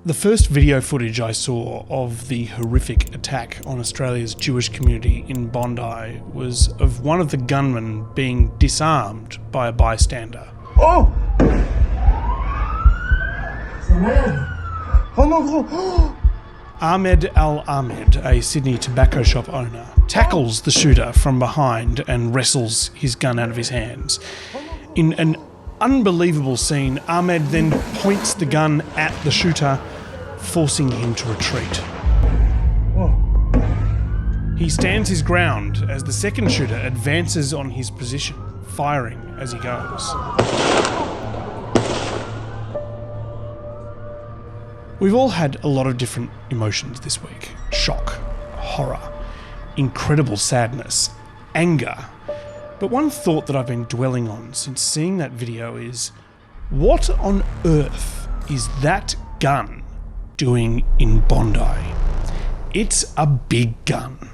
The first video footage I saw of the horrific attack on Australia's Jewish community in Bondi was of one of the gunmen being disarmed by a bystander. Oh! Ahmed Al-Ahmed, a Sydney tobacco shop owner, tackles the shooter from behind and wrestles his gun out of his hands. In an unbelievable scene, Ahmed then points the gun at the shooter, forcing him to retreat. He stands his ground as the second shooter advances on his position, firing as he goes. We've all had a lot of different emotions this week. Shock, horror, incredible sadness, anger. But one thought that I've been dwelling on since seeing that video is, what on earth is that gun doing in Bondi? It's a big gun.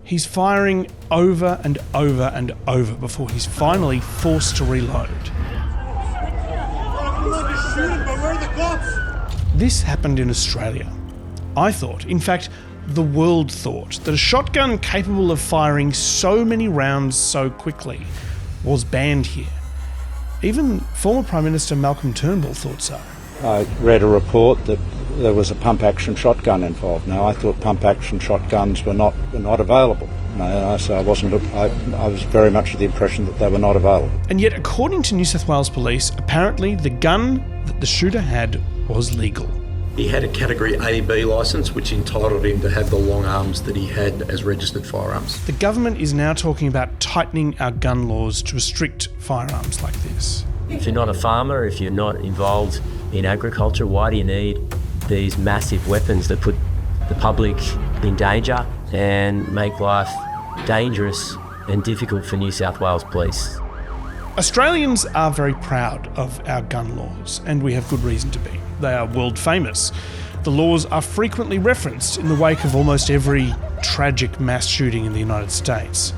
He's firing over and over and over before he's finally forced to reload. This happened in Australia. I thought, in fact, the world thought, that a shotgun capable of firing so many rounds so quickly was banned here. Even former Prime Minister Malcolm Turnbull thought so. I read a report that there was a pump-action shotgun involved. Now, I thought pump-action shotguns were not available. No, so I was very much of the impression that they were not available. And yet, according to New South Wales Police, apparently the gun that the shooter had was legal. He had a Category A/B licence, which entitled him to have the long arms that he had as registered firearms. The government is now talking about tightening our gun laws to restrict firearms like this. If you're not a farmer, if you're not involved in agriculture, why do you need these massive weapons that put the public in danger and make life dangerous and difficult for New South Wales Police? Australians are very proud of our gun laws, and we have good reason to be. They are world famous. The laws are frequently referenced in the wake of almost every tragic mass shooting in the United States.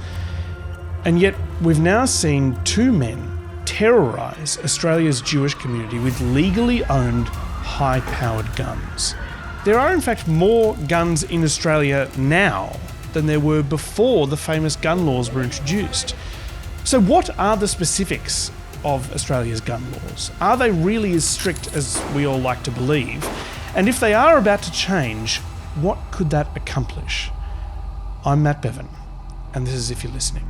And yet, we've now seen two men terrorise Australia's Jewish community with legally owned, high-powered guns. There are in fact more guns in Australia now than there were before the famous gun laws were introduced. So what are the specifics of Australia's gun laws? Are they really as strict as we all like to believe? And if they are about to change, what could that accomplish? I'm Matt Bevan, and this is If You're Listening.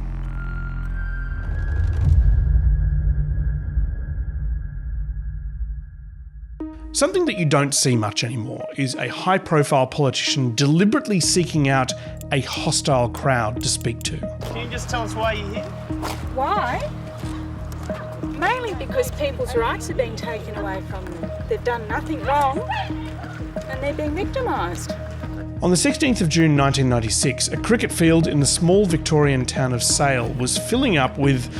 Something that you don't see much anymore is a high-profile politician deliberately seeking out a hostile crowd to speak to. Can you just tell us why you're here? Why? Mainly because people's rights are being taken away from them. They've done nothing wrong and they're being victimised. On the 16th of June 1996, a cricket field in the small Victorian town of Sale was filling up with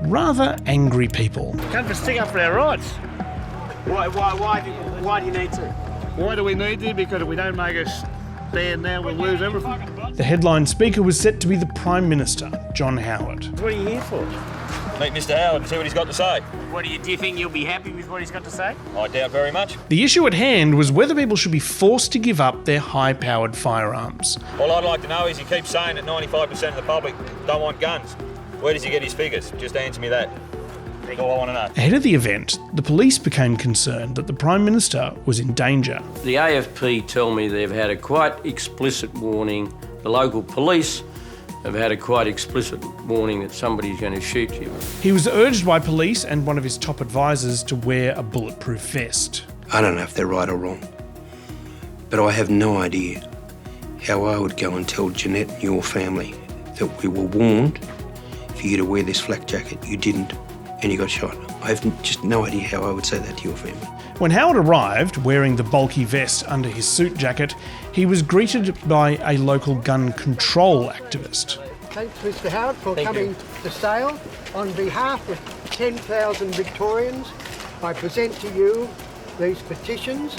rather angry people. Come to stick up for our rights. Why do you need to? Why do we need to? Because if we don't make a stand now, we'll lose everything. The headline speaker was set to be the Prime Minister, John Howard. What are you here for? Meet Mr. Howard and see what he's got to say. Do you think you'll be happy with what he's got to say? I doubt very much. The issue at hand was whether people should be forced to give up their high-powered firearms. All I'd like to know is he keeps saying that 95% of the public don't want guns. Where does he get his figures? Just answer me that. That's all I want to know. Ahead of the event, the police became concerned that the Prime Minister was in danger. The AFP tell me they've had a quite explicit warning. The local police have had a quite explicit warning that somebody's going to shoot you. He was urged by police and one of his top advisors to wear a bulletproof vest. I don't know if they're right or wrong, but I have no idea how I would go and tell Jeanette and your family that we were warned for you to wear this flak jacket. You didn't, and you got shot. I have just no idea how I would say that to your family. When Howard arrived, wearing the bulky vest under his suit jacket, he was greeted by a local gun control activist. Thanks, Mr. Howard, for coming to Sale. On behalf of 10,000 Victorians, I present to you these petitions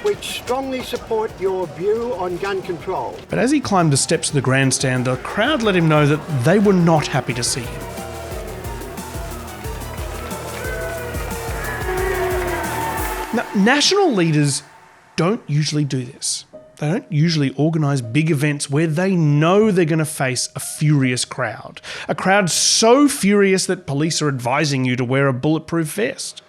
which strongly support your view on gun control. But as he climbed the steps of the grandstand, the crowd let him know that they were not happy to see him. Now, national leaders don't usually do this. They don't usually organise big events where they know they're going to face a furious crowd. A crowd so furious that police are advising you to wear a bulletproof vest.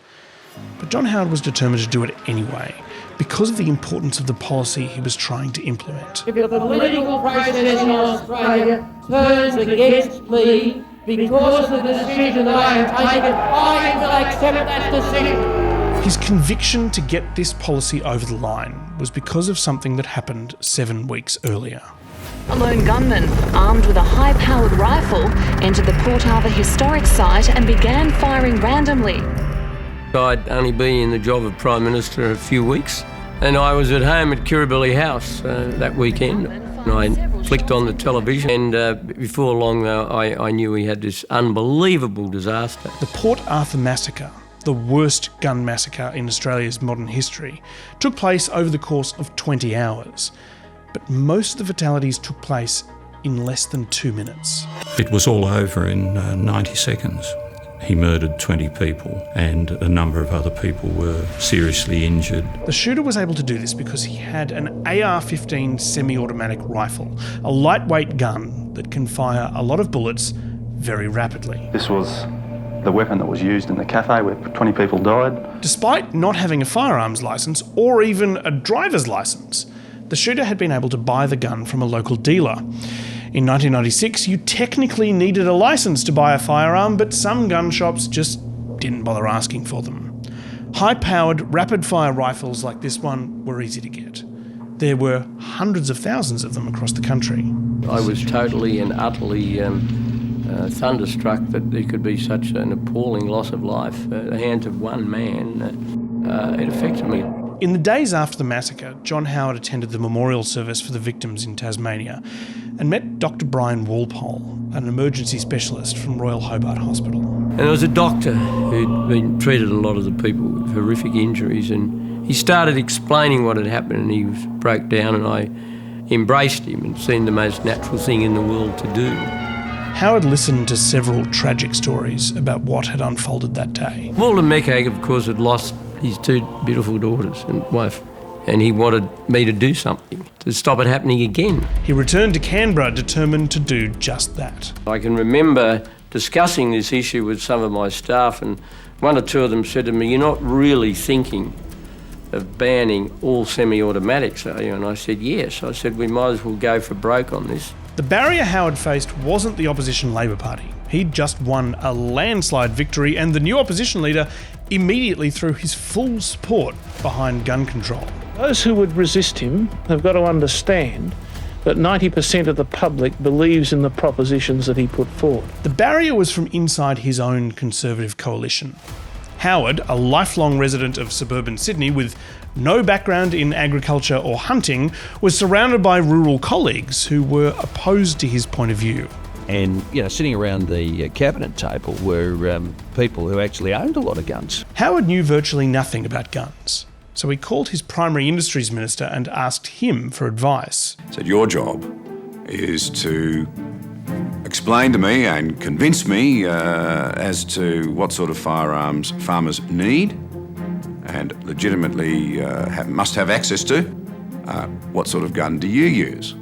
But John Howard was determined to do it anyway, because of the importance of the policy he was trying to implement. If the political process in Australia turns against me because of the decision that I have taken, I will accept that decision. His conviction to get this policy over the line was because of something that happened 7 weeks earlier. A lone gunman, armed with a high-powered rifle, entered the Port Arthur historic site and began firing randomly. I'd only been in the job of Prime Minister a few weeks, and I was at home at Kirribilli House that weekend. And I flicked on the television, and before long, I knew we had this unbelievable disaster. The Port Arthur massacre, the worst gun massacre in Australia's modern history, took place over the course of 20 hours. But most of the fatalities took place in less than 2 minutes. It was all over in 90 seconds. He murdered 20 people and a number of other people were seriously injured. The shooter was able to do this because he had an AR-15 semi-automatic rifle, a lightweight gun that can fire a lot of bullets very rapidly. This was the weapon that was used in the cafe where 20 people died. Despite not having a firearms licence or even a driver's licence, the shooter had been able to buy the gun from a local dealer. In 1996, you technically needed a licence to buy a firearm, but some gun shops just didn't bother asking for them. High-powered, rapid-fire rifles like this one were easy to get. There were hundreds of thousands of them across the country. I was totally and utterly thunderstruck that there could be such an appalling loss of life at the hands of one man. It affected me. In the days after the massacre, John Howard attended the memorial service for the victims in Tasmania and met Dr. Brian Walpole, an emergency specialist from Royal Hobart Hospital. And there was a doctor who'd been treated a lot of the people with horrific injuries, and he started explaining what had happened, and he broke down, and I embraced him and seemed the most natural thing in the world to do. Howard listened to several tragic stories about what had unfolded that day. Walter Meckhag, of course, had lost his 2 beautiful daughters and wife, and he wanted me to do something to stop it happening again. He returned to Canberra determined to do just that. I can remember discussing this issue with some of my staff, and 1 or 2 of them said to me, "You're not really thinking of banning all semi-automatics, are you?" And I said, yes. I said, we might as well go for broke on this. The barrier Howard faced wasn't the opposition Labor Party. He'd just won a landslide victory, and the new opposition leader immediately threw his full support behind gun control. Those who would resist him have got to understand that 90% of the public believes in the propositions that he put forward. The barrier was from inside his own Conservative coalition. Howard, a lifelong resident of suburban Sydney with no background in agriculture or hunting, was surrounded by rural colleagues who were opposed to his point of view. And, sitting around the cabinet table were people who actually owned a lot of guns. Howard knew virtually nothing about guns, so he called his primary industries minister and asked him for advice. Said, your job is to explain to me and convince me as to what sort of firearms farmers need and legitimately must have access to. What sort of gun do you use?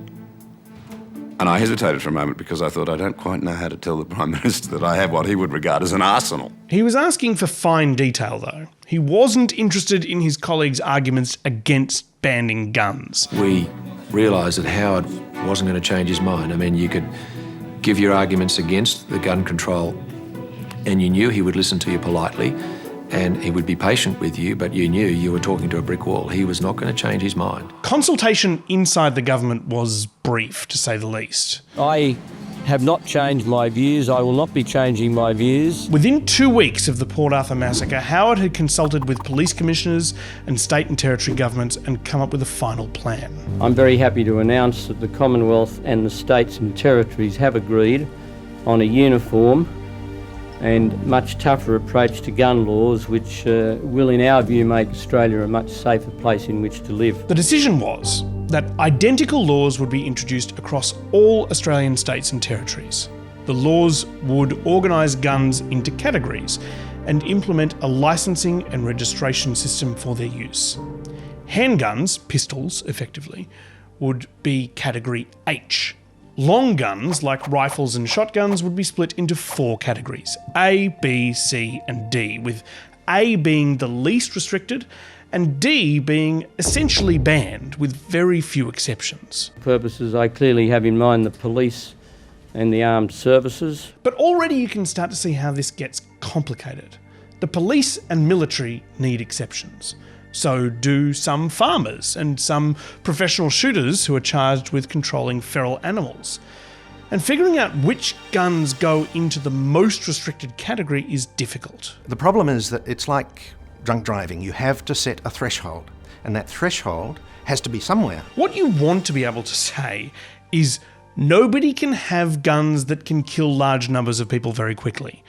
And I hesitated for a moment because I thought I don't quite know how to tell the Prime Minister that I have what he would regard as an arsenal. He was asking for fine detail, though. He wasn't interested in his colleagues' arguments against banning guns. We realised that Howard wasn't going to change his mind. I mean, you could give your arguments against the gun control and you knew he would listen to you politely and he would be patient with you, but you knew you were talking to a brick wall. He was not going to change his mind. Consultation inside the government was brief, to say the least. I have not changed my views. I will not be changing my views. Within 2 weeks of the Port Arthur massacre, Howard had consulted with police commissioners and state and territory governments and come up with a final plan. I'm very happy to announce that the Commonwealth and the states and territories have agreed on a uniform and much tougher approach to gun laws, which will, in our view, make Australia a much safer place in which to live. The decision was that identical laws would be introduced across all Australian states and territories. The laws would organise guns into categories and implement a licensing and registration system for their use. Handguns, pistols effectively, would be category H. Long guns, like rifles and shotguns, would be split into 4 categories: A, B, C and D, with A being the least restricted and D being essentially banned, with very few exceptions. Purposes, I clearly have in mind the police and the armed services. But already you can start to see how this gets complicated. The police and military need exceptions. So do some farmers and some professional shooters who are charged with controlling feral animals. And figuring out which guns go into the most restricted category is difficult. The problem is that it's like drunk driving. You have to set a threshold, and that threshold has to be somewhere. What you want to be able to say is nobody can have guns that can kill large numbers of people very quickly.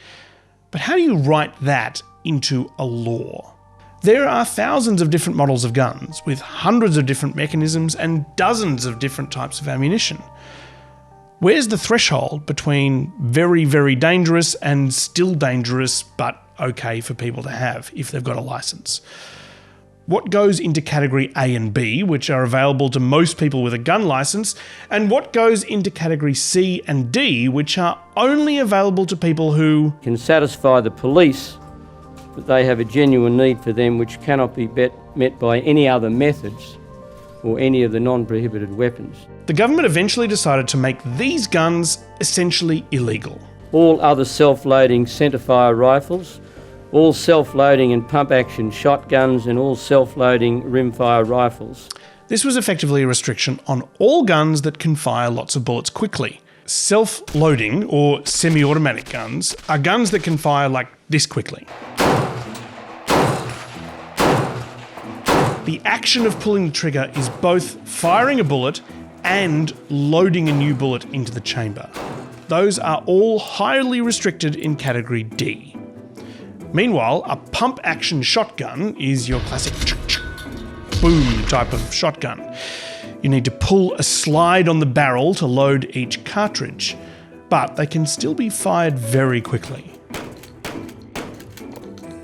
But how do you write that into a law? There are thousands of different models of guns, with hundreds of different mechanisms and dozens of different types of ammunition. Where's the threshold between very, very dangerous and still dangerous but okay for people to have if they've got a licence? What goes into category A and B, which are available to most people with a gun licence, and what goes into category C and D, which are only available to people who can satisfy the police that they have a genuine need for them which cannot be met by any other methods or any of the non-prohibited weapons. The government eventually decided to make these guns essentially illegal. All other self-loading centrefire rifles, all self-loading and pump-action shotguns and all self-loading rimfire rifles. This was effectively a restriction on all guns that can fire lots of bullets quickly. Self-loading or semi-automatic guns are guns that can fire like this quickly. The action of pulling the trigger is both firing a bullet and loading a new bullet into the chamber. Those are all highly restricted in category D. Meanwhile, a pump-action shotgun is your classic boom type of shotgun. You need to pull a slide on the barrel to load each cartridge, but they can still be fired very quickly.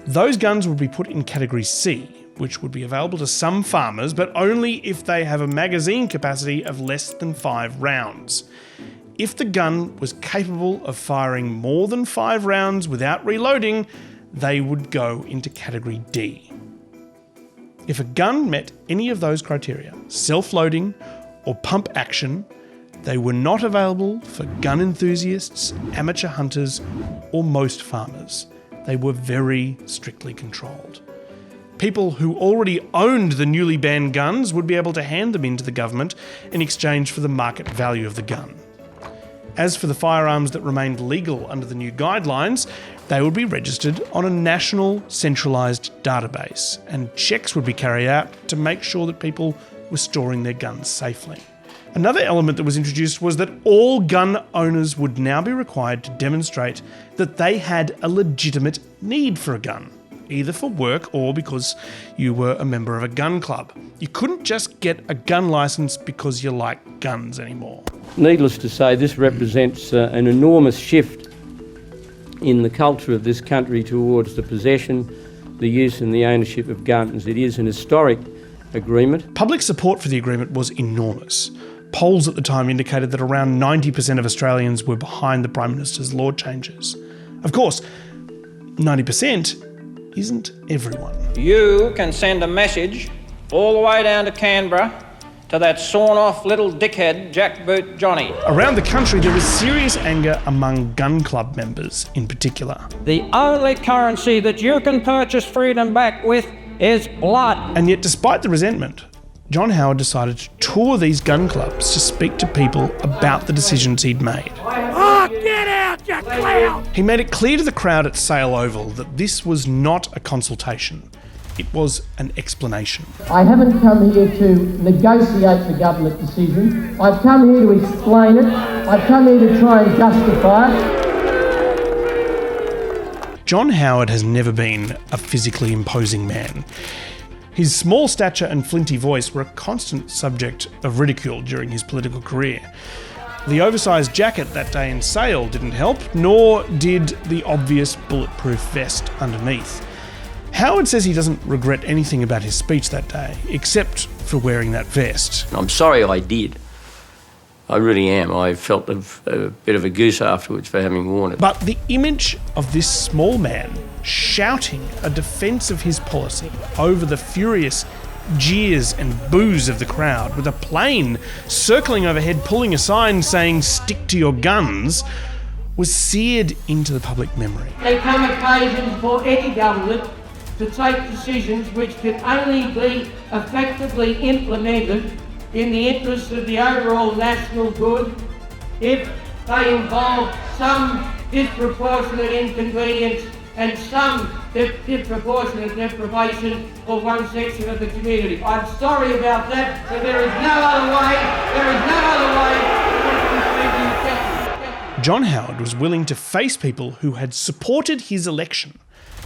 Those guns would be put in category C, which would be available to some farmers, but only if they have a magazine capacity of less than 5 rounds. If the gun was capable of firing more than 5 rounds without reloading, they would go into category D. If a gun met any of those criteria, self-loading or pump action, they were not available for gun enthusiasts, amateur hunters, or most farmers. They were very strictly controlled. People who already owned the newly banned guns would be able to hand them in to the government in exchange for the market value of the gun. As for the firearms that remained legal under the new guidelines, they would be registered on a national centralised database, and checks would be carried out to make sure that people were storing their guns safely. Another element that was introduced was that all gun owners would now be required to demonstrate that they had a legitimate need for a gun, either for work or because you were a member of a gun club. You couldn't just get a gun licence because you like guns anymore. Needless to say, this represents an enormous shift in the culture of this country towards the possession, the use and the ownership of guns. It is an historic agreement. Public support for the agreement was enormous. Polls at the time indicated that around 90% of Australians were behind the Prime Minister's law changes. Of course, 90% isn't everyone. You can send a message all the way down to Canberra to that sawn-off little dickhead Jackboot Johnny. Around the country, there was serious anger among gun club members in particular. The only currency that you can purchase freedom back with is blood. And yet, despite the resentment, John Howard decided to tour these gun clubs to speak to people about the decisions he'd made. Oh, get out, you clown! He made it clear to the crowd at Sale Oval that this was not a consultation. It was an explanation. I haven't come here to negotiate the government decision. I've come here to explain it. I've come here to try and justify it. John Howard has never been a physically imposing man. His small stature and flinty voice were a constant subject of ridicule during his political career. The oversized jacket that day in Sale didn't help, nor did the obvious bulletproof vest underneath. Howard says he doesn't regret anything about his speech that day, except for wearing that vest. I'm sorry I did. I really am. I felt a bit of a goose afterwards for having worn it. But the image of this small man shouting a defence of his policy over the furious jeers and boos of the crowd, with a plane circling overhead pulling a sign saying "stick to your guns," was seared into the public memory. There come occasions for any government to take decisions which can only be effectively implemented in the interests of the overall national good if they involve some disproportionate inconvenience and some disproportionate deprivation for one section of the community. I'm sorry about that, but there is no other way. There is no other way. John Howard was willing to face people who had supported his election,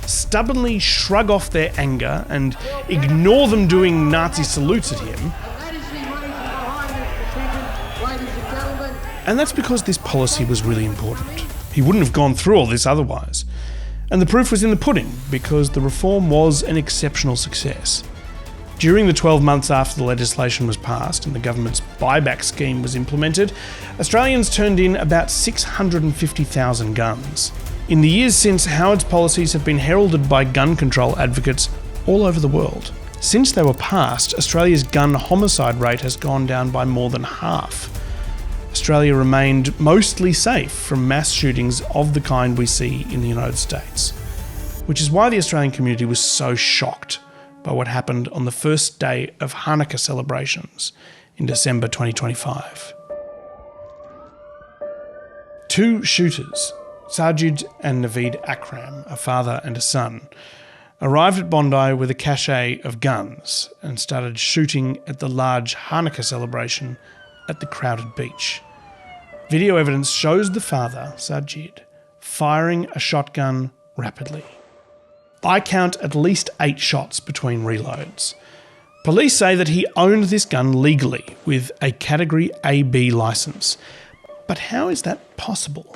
stubbornly shrug off their anger and ignore them doing Nazi salutes at him. And that's because this policy was really important. He wouldn't have gone through all this otherwise. And the proof was in the pudding, because the reform was an exceptional success. During the 12 months after the legislation was passed and the government's buyback scheme was implemented, Australians turned in about 650,000 guns. In the years since, Howard's policies have been heralded by gun control advocates all over the world. Since they were passed, Australia's gun homicide rate has gone down by more than half. Australia remained mostly safe from mass shootings of the kind we see in the United States, which is why the Australian community was so shocked by what happened on the first day of Hanukkah celebrations in December 2025. Two shooters, Sajid and Naveed Akram, a father and a son, arrived at Bondi with a cache of guns and started shooting at the large Hanukkah celebration at the crowded beach. Video evidence shows the father, Sajid, firing a shotgun rapidly. I count at least 8 shots between reloads. Police say that he owned this gun legally with a Category AB licence. But how is that possible?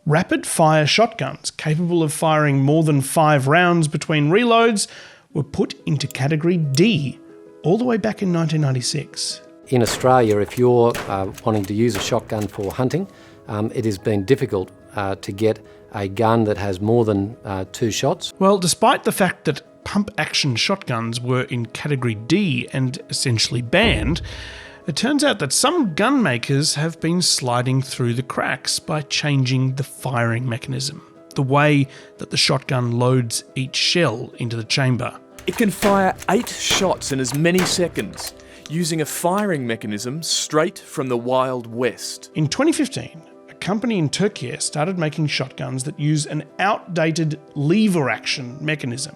Rapid-fire shotguns capable of firing more than 5 rounds between reloads were put into Category D all the way back in 1996. In Australia, if you're wanting to use a shotgun for hunting, it has been difficult to get a gun that has more than 2 shots. Well, despite the fact that pump-action shotguns were in Category D and essentially banned, it turns out that some gun makers have been sliding through the cracks by changing the firing mechanism, the way that the shotgun loads each shell into the chamber. It can fire 8 shots in as many seconds, using a firing mechanism straight from the Wild West. In 2015, a company in Turkey started making shotguns that use an outdated lever action mechanism,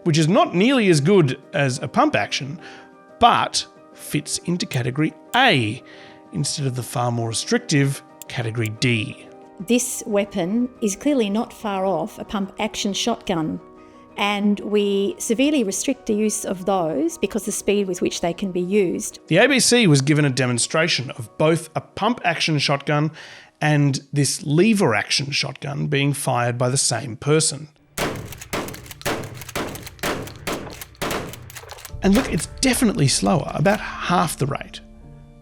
which is not nearly as good as a pump action, but fits into Category A instead of the far more restrictive Category D. This weapon is clearly not far off a pump-action shotgun, and we severely restrict the use of those because of the speed with which they can be used. The ABC was given a demonstration of both a pump-action shotgun and this lever-action shotgun being fired by the same person. And look, it's definitely slower, about half the rate,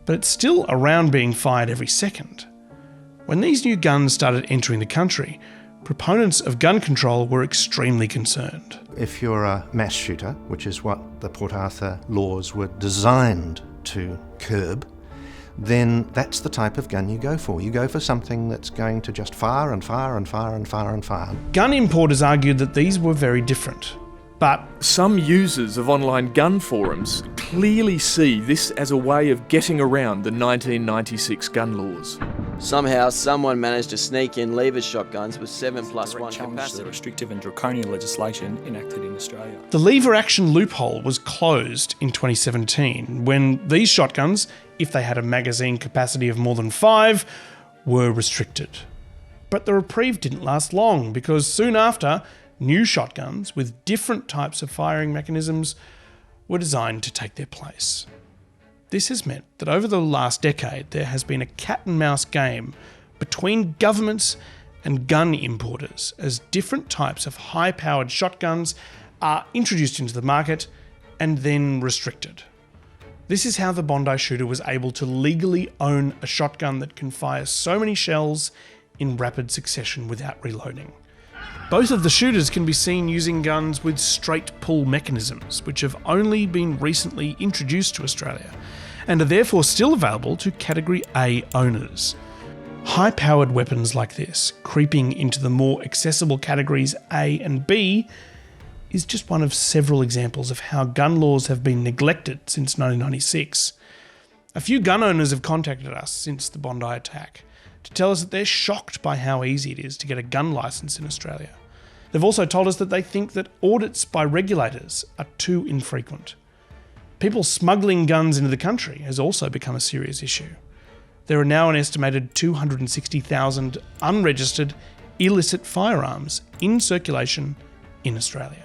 but it's still a round being fired every second. When these new guns started entering the country, proponents of gun control were extremely concerned. If you're a mass shooter, which is what the Port Arthur laws were designed to curb, then that's the type of gun you go for. You go for something that's going to just fire and fire and fire and fire and fire. Gun importers argued that these were very different. But some users of online gun forums clearly see this as a way of getting around the 1996 gun laws. Somehow, someone managed to sneak in lever shotguns with 7+1 capacity. The restrictive and draconian legislation enacted in Australia. The lever action loophole was closed in 2017 when these shotguns, if they had a magazine capacity of more than 5, were restricted. But the reprieve didn't last long, because soon after, new shotguns with different types of firing mechanisms were designed to take their place. This has meant that over the last decade there has been a cat and mouse game between governments and gun importers as different types of high-powered shotguns are introduced into the market and then restricted. This is how the Bondi shooter was able to legally own a shotgun that can fire so many shells in rapid succession without reloading. Both of the shooters can be seen using guns with straight pull mechanisms, which have only been recently introduced to Australia, and are therefore still available to Category A owners. High-powered weapons like this, creeping into the more accessible categories A and B, is just one of several examples of how gun laws have been neglected since 1996. A few gun owners have contacted us since the Bondi attack to tell us that they're shocked by how easy it is to get a gun licence in Australia. They've also told us that they think that audits by regulators are too infrequent. People smuggling guns into the country has also become a serious issue. There are now an estimated 260,000 unregistered illicit firearms in circulation in Australia.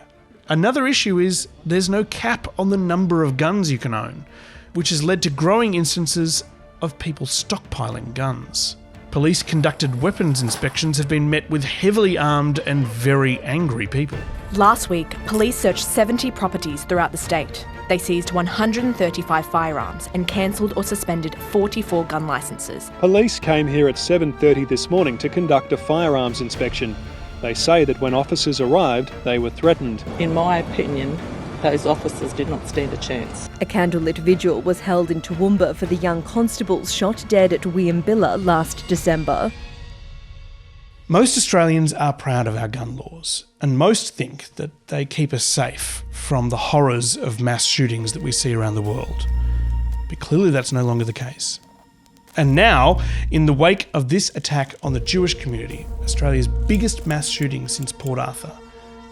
Another issue is there's no cap on the number of guns you can own, which has led to growing instances of people stockpiling guns. Police conducted weapons inspections have been met with heavily armed and very angry people. Last week, police searched 70 properties throughout the state. They seized 135 firearms and cancelled or suspended 44 gun licences. Police came here at 7:30 this morning to conduct a firearms inspection. They say that when officers arrived, they were threatened. In my opinion, those officers did not stand a chance. A candlelit vigil was held in Toowoomba for the young constables shot dead at Weambilla last December. Most Australians are proud of our gun laws, and most think that they keep us safe from the horrors of mass shootings that we see around the world. But clearly that's no longer the case. And now, in the wake of this attack on the Jewish community, Australia's biggest mass shooting since Port Arthur,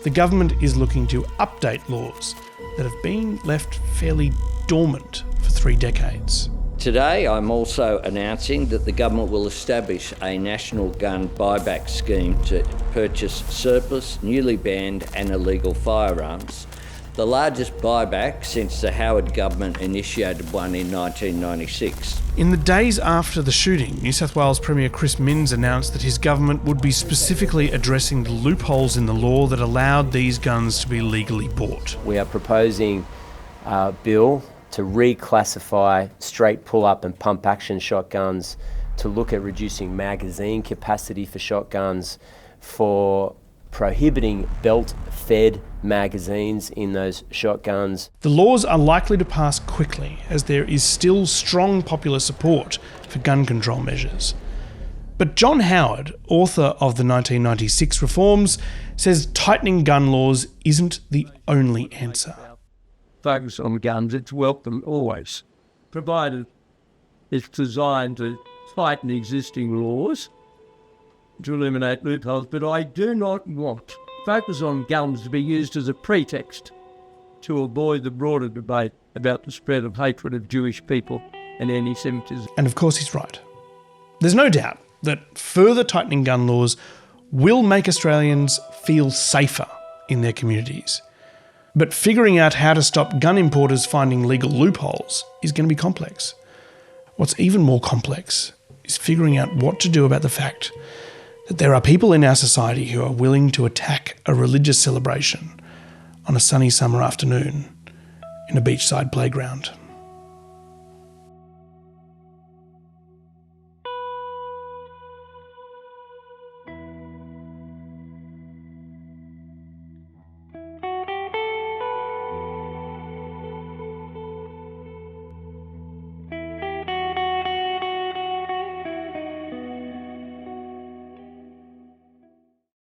the government is looking to update laws that have been left fairly dormant for 3 decades. Today, I'm also announcing that the government will establish a national gun buyback scheme to purchase surplus, newly banned and illegal firearms. The largest buyback since the Howard government initiated one in 1996. In the days after the shooting, New South Wales Premier Chris Minns announced that his government would be specifically addressing the loopholes in the law that allowed these guns to be legally bought. We are proposing a bill to reclassify straight pull-up and pump-action shotguns, to look at reducing magazine capacity for shotguns, for prohibiting belt-fed magazines in those shotguns. The laws are likely to pass quickly as there is still strong popular support for gun control measures. But John Howard, author of the 1996 reforms, says tightening gun laws isn't the only answer. Focus on guns, it's welcome always, provided it's designed to tighten existing laws to eliminate loopholes, but I do not want focus on guns to be used as a pretext to avoid the broader debate about the spread of hatred of Jewish people and anti-Semitism. And of course he's right. There's no doubt that further tightening gun laws will make Australians feel safer in their communities. But figuring out how to stop gun importers finding legal loopholes is going to be complex. What's even more complex is figuring out what to do about the fact that there are people in our society who are willing to attack a religious celebration on a sunny summer afternoon in a beachside playground.